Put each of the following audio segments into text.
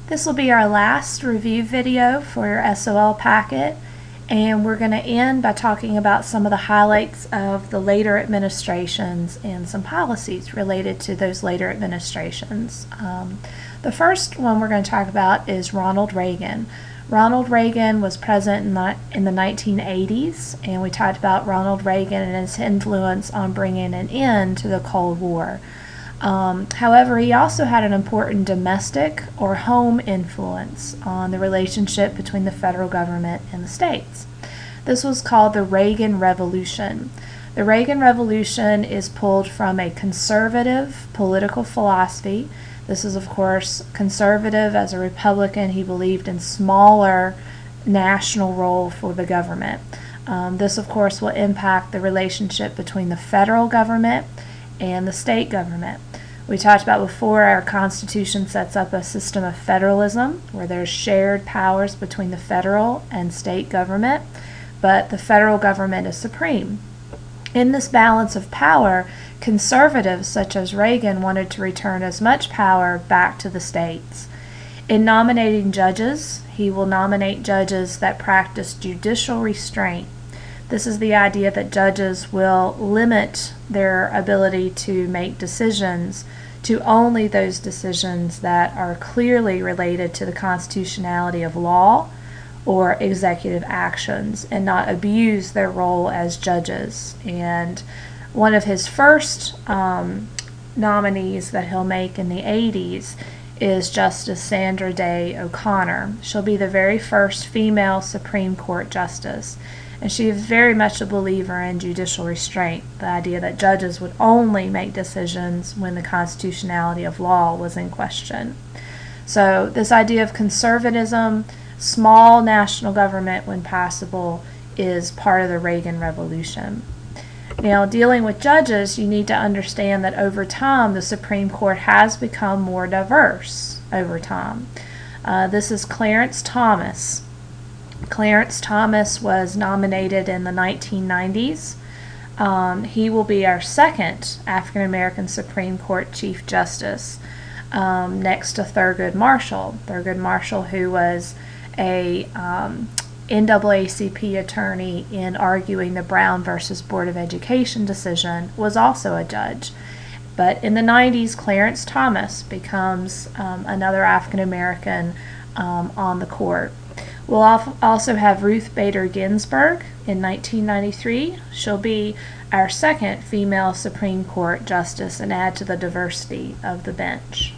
This will be our last review video for your SOL packet, and we're going to end by talking about some of the highlights of the later administrations and some policies related to those later administrations. The first one we're going to talk about is Ronald Reagan. Ronald Reagan was president in the 1980s, and we talked about Ronald Reagan and his influence on bringing an end to the Cold War. However, he also had an important domestic or home influence on the relationship between the federal government and the states. This was called the Reagan Revolution. The Reagan Revolution is pulled from a conservative political philosophy. This is, of course, conservative. As a Republican, he believed in smaller national role for the government. This, of course, will impact the relationship between the federal government and the state government. We talked about before, our Constitution sets up a system of federalism where there's shared powers between the federal and state government, but the federal government is supreme. In this balance of power, conservatives such as Reagan wanted to return as much power back to the states. In nominating judges, he will nominate judges that practice judicial restraint. This is the idea that judges will limit their ability to make decisions to only those decisions that are clearly related to the constitutionality of law or executive actions, and not abuse their role as judges. And one of his first nominees that he'll make in the 80s is Justice Sandra Day O'Connor. She'll be the very first female Supreme Court justice. And she is very much a believer in judicial restraint, the idea that judges would only make decisions when the constitutionality of law was in question. So this idea of conservatism, small national government when possible, is part of the Reagan Revolution. Now, dealing with judges, you need to understand that over time the Supreme Court has become more diverse over time. This is Clarence Thomas. Clarence Thomas was nominated in the 1990s. He will be our second African American Supreme Court Chief Justice, next to Thurgood Marshall. Thurgood Marshall, who was a NAACP attorney in arguing the Brown versus Board of Education decision, was also a judge. But in the 90s, Clarence Thomas becomes another African American on the court. We'll also have Ruth Bader Ginsburg in 1993. She'll be our second female Supreme Court justice and add to the diversity of the bench.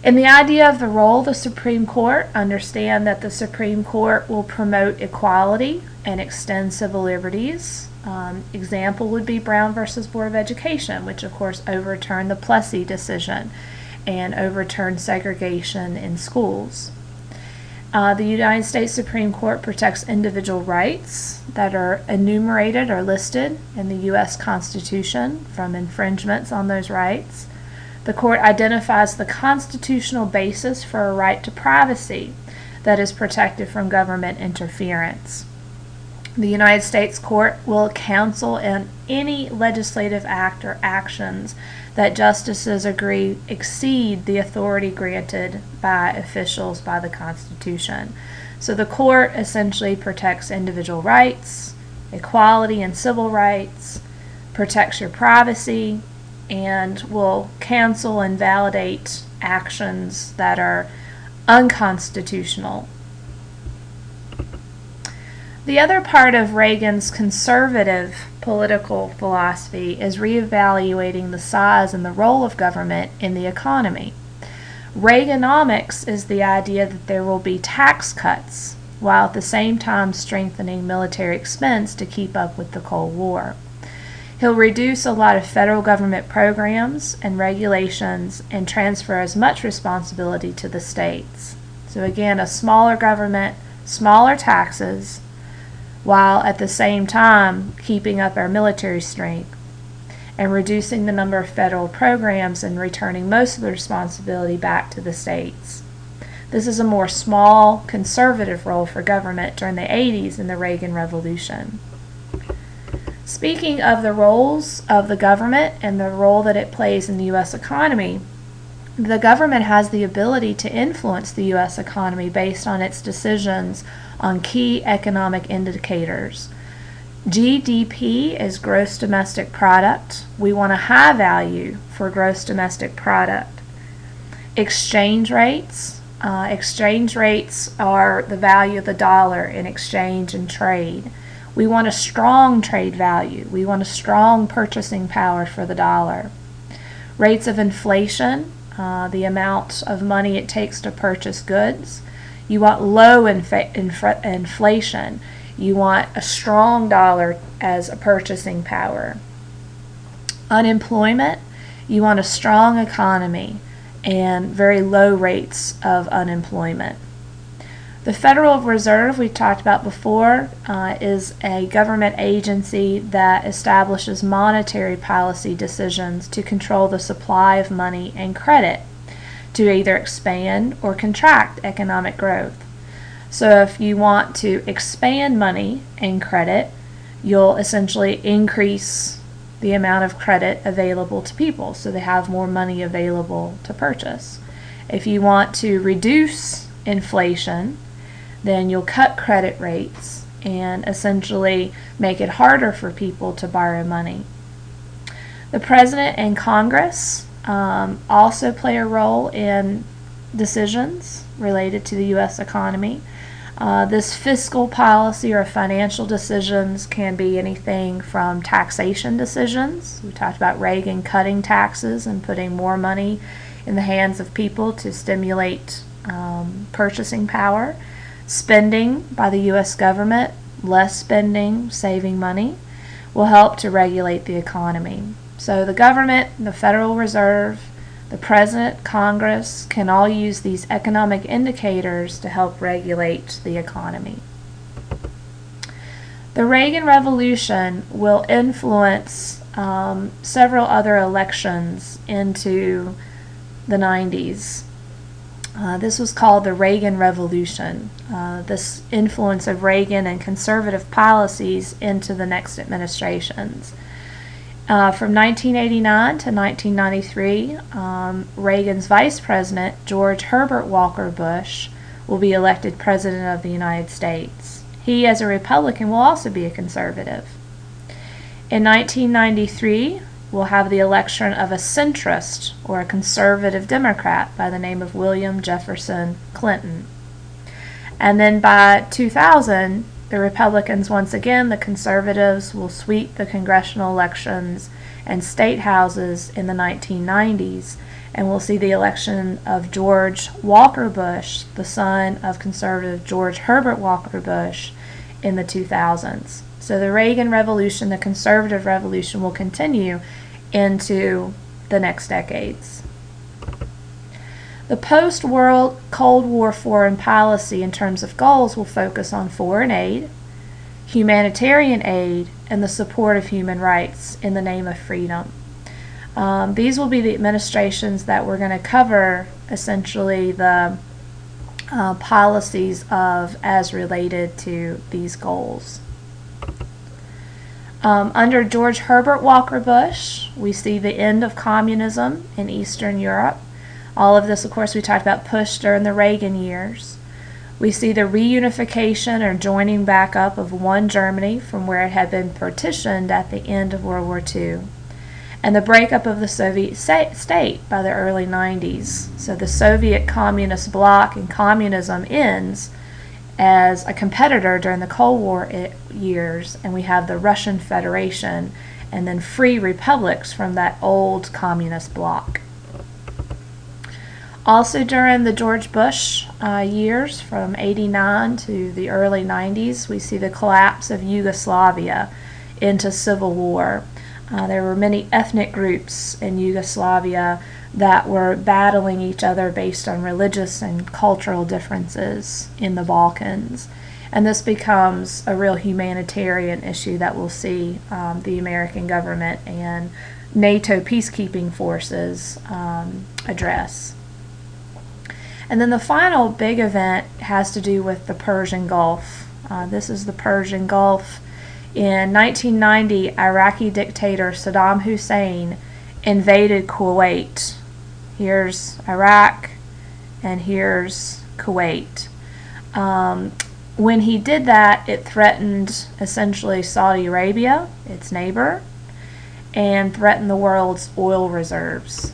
In the idea of the role of the Supreme Court, understand that the Supreme Court will promote equality and extend civil liberties. Example would be Brown versus Board of Education, which of course overturned the Plessy decision and overturned segregation in schools. The United States Supreme Court protects individual rights that are enumerated or listed in the U.S. Constitution from infringements on those rights. The court identifies the constitutional basis for a right to privacy that is protected from government interference. The United States Court will counsel in any legislative act or actions that justices agree exceed the authority granted by officials by the Constitution. So the court essentially protects individual rights, equality and civil rights, protects your privacy, and will cancel and validate actions that are unconstitutional. The other part of Reagan's conservative political philosophy is reevaluating the size and the role of government in the economy. Reaganomics is the idea that there will be tax cuts while at the same time strengthening military expense to keep up with the Cold War. He'll reduce a lot of federal government programs and regulations and transfer as much responsibility to the states. So again, a smaller government, smaller taxes, while at the same time keeping up our military strength and reducing the number of federal programs and returning most of the responsibility back to the states. This is a more small, conservative role for government during the 80s in the Reagan Revolution. Speaking of the roles of the government and the role that it plays in the U.S. economy, the government has the ability to influence the U.S. economy based on its decisions on key economic indicators. GDP is gross domestic product. We want a high value for gross domestic product. Exchange rates. Exchange rates are the value of the dollar in exchange and trade. We want a strong trade value. We want a strong purchasing power for the dollar. Rates of inflation, the amount of money it takes to purchase goods. You want low inflation. You want a strong dollar as a purchasing power. Unemployment, you want a strong economy and very low rates of unemployment. The Federal Reserve, we talked about before, is a government agency that establishes monetary policy decisions to control the supply of money and credit to either expand or contract economic growth. So if you want to expand money and credit, you'll essentially increase the amount of credit available to people so they have more money available to purchase. If you want to reduce inflation, then you'll cut credit rates and essentially make it harder for people to borrow money. The President and Congress also play a role in decisions related to the U.S. economy. This fiscal policy or financial decisions can be anything from taxation decisions. We talked about Reagan cutting taxes and putting more money in the hands of people to stimulate purchasing power. Spending by the U.S. government, less spending, saving money, will help to regulate the economy. So the government, the Federal Reserve, the President, Congress can all use these economic indicators to help regulate the economy. The Reagan Revolution will influence several other elections into the 90s. This was called the Reagan Revolution, this influence of Reagan and conservative policies into the next administrations. From 1989 to 1993, Reagan's vice president, George Herbert Walker Bush, will be elected President of the United States. He, as a Republican, will also be a conservative. In 1993, we'll have the election of a centrist or a conservative Democrat by the name of William Jefferson Clinton. And then by 2000, the Republicans, once again, the conservatives, will sweep the congressional elections and state houses in the 1990s, and we'll see the election of George Walker Bush, the son of conservative George Herbert Walker Bush, in the 2000s. So the Reagan Revolution, the conservative revolution, will continue into the next decades. The post-World Cold War foreign policy in terms of goals will focus on foreign aid, humanitarian aid, and the support of human rights in the name of freedom. These will be the administrations that we're going to cover, essentially the policies of as related to these goals. Under George Herbert Walker Bush, we see the end of communism in Eastern Europe. All of this, of course, we talked about pushed during the Reagan years. We see the reunification or joining back up of one Germany from where it had been partitioned at the end of World War II. And the breakup of the Soviet state by the early 90s. So the Soviet communist bloc and communism ends as a competitor during the Cold War years, and we have the Russian Federation and then free republics from that old communist bloc. Also during the George Bush years, from '89 to the early 90s, we see the collapse of Yugoslavia into civil war. There were many ethnic groups in Yugoslavia that were battling each other based on religious and cultural differences in the Balkans. And this becomes a real humanitarian issue that we'll see the American government and NATO peacekeeping forces address. And then the final big event has to do with the Persian Gulf. This is the Persian Gulf. In 1990, Iraqi dictator Saddam Hussein invaded Kuwait. here's Iraq, and here's Kuwait. When he did that, it threatened essentially Saudi Arabia, its neighbor, and threatened the world's oil reserves.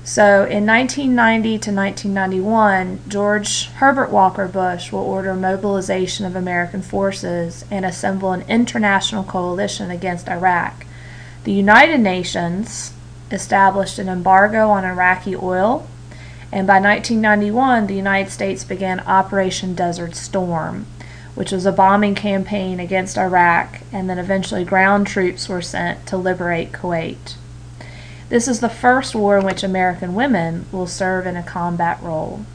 So in 1990 to 1991, George Herbert Walker Bush will order mobilization of American forces and assemble an international coalition against Iraq. The United Nations established an embargo on Iraqi oil, and by 1991, the United States began Operation Desert Storm, which was a bombing campaign against Iraq, and then eventually ground troops were sent to liberate Kuwait. This is the first war in which American women will serve in a combat role.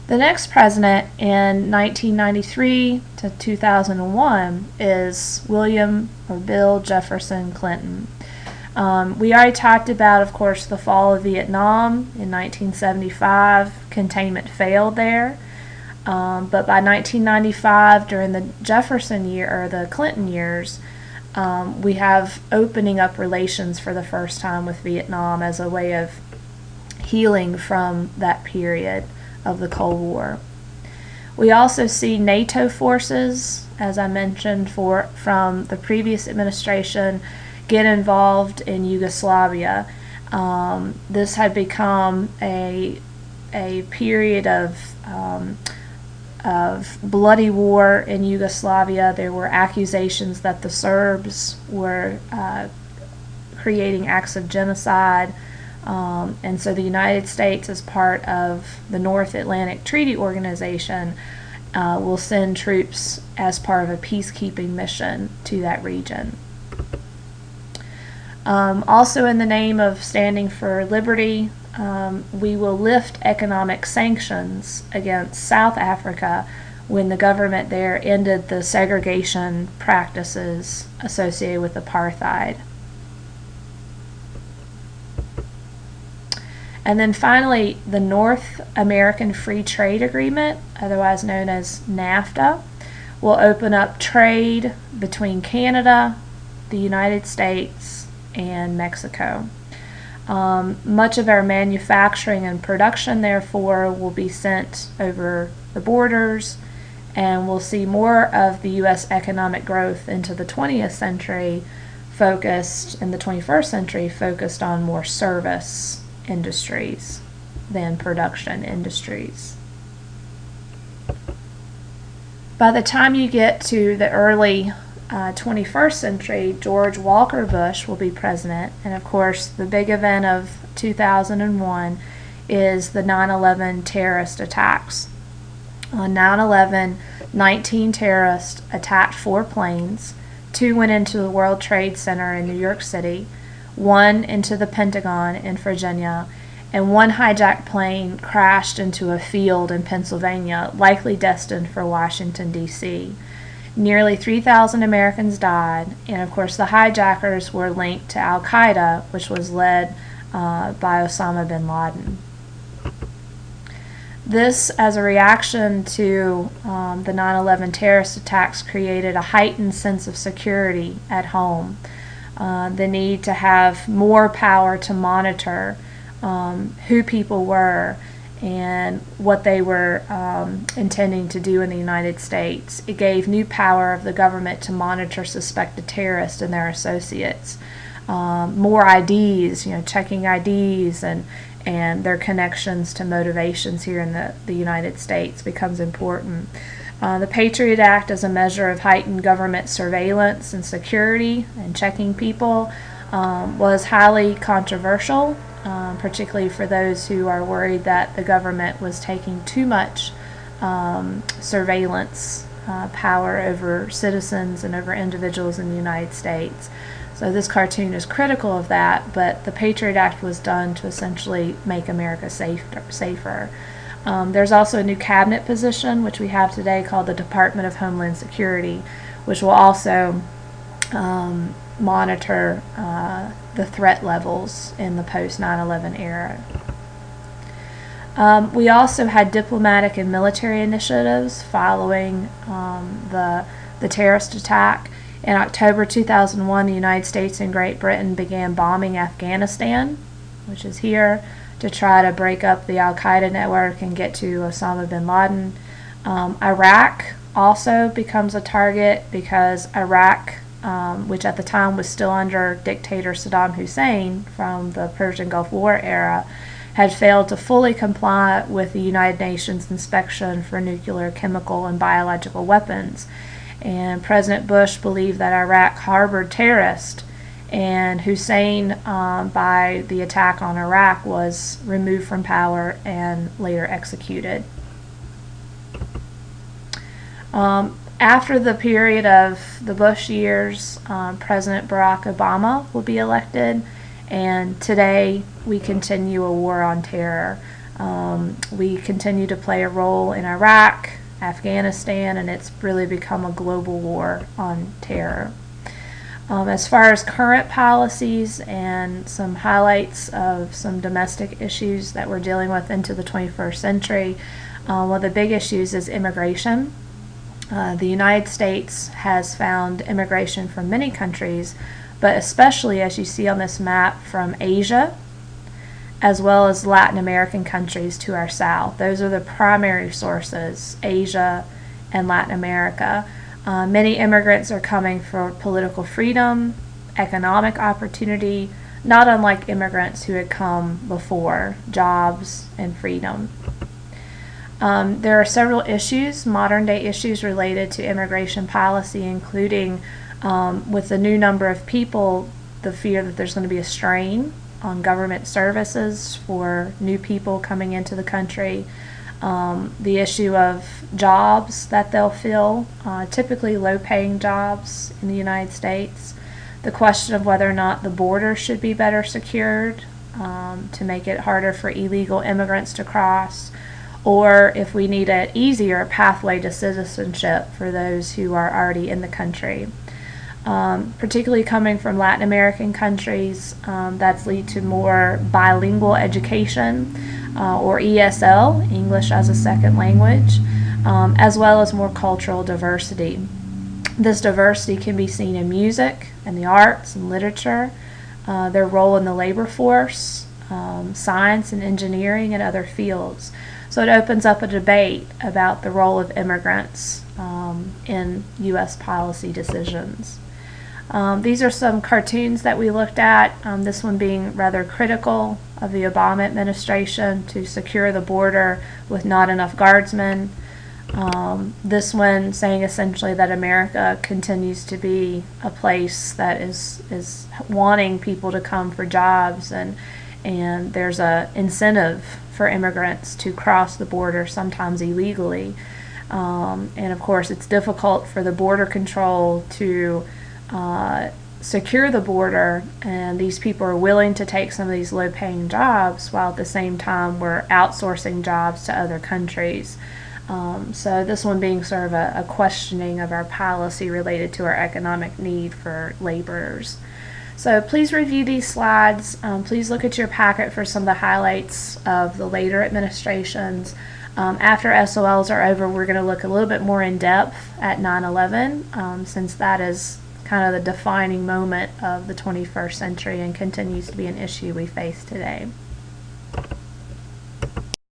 The next president in 1993 to 2001 is Bill Jefferson Clinton. We already talked about, of course, the fall of Vietnam in 1975. Containment failed there. But by 1995, during the Jefferson year, or the Clinton years, we have opening up relations for the first time with Vietnam as a way of healing from that period of the Cold War. We also see NATO forces, as I mentioned, from the previous administration, get involved in Yugoslavia. This had become a period of bloody war in Yugoslavia. There were accusations that the Serbs were creating acts of genocide, and so the United States, as part of the North Atlantic Treaty Organization, will send troops as part of a peacekeeping mission to that region. Also, in the name of standing for liberty, we will lift economic sanctions against South Africa when the government there ended the segregation practices associated with apartheid. And then finally, the North American Free Trade Agreement, otherwise known as NAFTA, will open up trade between Canada, the United States, and Mexico. Much of our manufacturing and production, therefore, will be sent over the borders, and we'll see more of the U.S. economic growth into the 20th century in the 21st century, focused on more service industries than production industries. By the time you get to the early 21st century, George Walker Bush will be president, and of course the big event of 2001 is the 9/11 terrorist attacks. On 9/11, 19 terrorists attacked 4 planes. 2 went into the World Trade Center in New York City, 1 into the Pentagon in Virginia, and 1 hijacked plane crashed into a field in Pennsylvania, likely destined for Washington, D.C. Nearly 3,000 Americans died, and of course the hijackers were linked to Al-Qaeda, which was led by Osama bin Laden. This, as a reaction to the 9/11 terrorist attacks, created a heightened sense of security at home. The need to have more power to monitor who people were and what they were intending to do in the United States. It gave new power of the government to monitor suspected terrorists and their associates. More IDs, checking IDs and their connections to motivations here in the United States becomes important. The Patriot Act, as a measure of heightened government surveillance and security and checking people, was highly controversial, particularly for those who are worried that the government was taking too much surveillance power over citizens and over individuals in the United States. So this cartoon is critical of that, but the Patriot Act was done to essentially make America safer. There's also a new cabinet position, which we have today, called the Department of Homeland Security, which will also monitor the threat levels in the post-9/11 era. We also had diplomatic and military initiatives following the terrorist attack. In October 2001, the United States and Great Britain began bombing Afghanistan, which is here, to try to break up the Al-Qaeda network and get to Osama bin Laden. Iraq also becomes a target because Iraq, which at the time was still under dictator Saddam Hussein from the Persian Gulf War era, had failed to fully comply with the United Nations inspection for nuclear, chemical, and biological weapons. And President Bush believed that Iraq harbored terrorists, and Hussein, by the attack on Iraq, was removed from power and later executed. After the period of the Bush years, President Barack Obama will be elected, and today we continue a war on terror. We continue to play a role in Iraq, Afghanistan, and it's really become a global war on terror. As far as current policies and some highlights of some domestic issues that we're dealing with into the 21st century, one of the big issues is immigration. The United States has found immigration from many countries, but especially, as you see on this map, from Asia, as well as Latin American countries to our south. Those are the primary sources, Asia and Latin America. Many immigrants are coming for political freedom, economic opportunity, not unlike immigrants who had come before, jobs and freedom. There are several issues, modern day issues related to immigration policy, including with the new number of people, the fear that there's going to be a strain on government services for new people coming into the country, the issue of jobs that they'll fill, typically low-paying jobs in the United States, the question of whether or not the border should be better secured to make it harder for illegal immigrants to cross, or if we need an easier pathway to citizenship for those who are already in the country. Particularly coming from Latin American countries, that's lead to more bilingual education, or ESL, English as a second language, as well as more cultural diversity. This diversity can be seen in music and the arts and literature, their role in the labor force, science and engineering, and other fields. So it opens up a debate about the role of immigrants in U.S. policy decisions. These are some cartoons that we looked at, this one being rather critical of the Obama administration to secure the border with not enough guardsmen. This one saying essentially that America continues to be a place that is wanting people to come for jobs, and there's a incentive for immigrants to cross the border, sometimes illegally. And of course it's difficult for the border control to secure the border, and these people are willing to take some of these low-paying jobs while at the same time we're outsourcing jobs to other countries. So this one being sort of a questioning of our policy related to our economic need for laborers. So please review these slides. Please look at your packet for some of the highlights of the later administrations. After SOLs are over, we're going to look a little bit more in depth at 9/11, since that is kind of the defining moment of the 21st century and continues to be an issue we face today.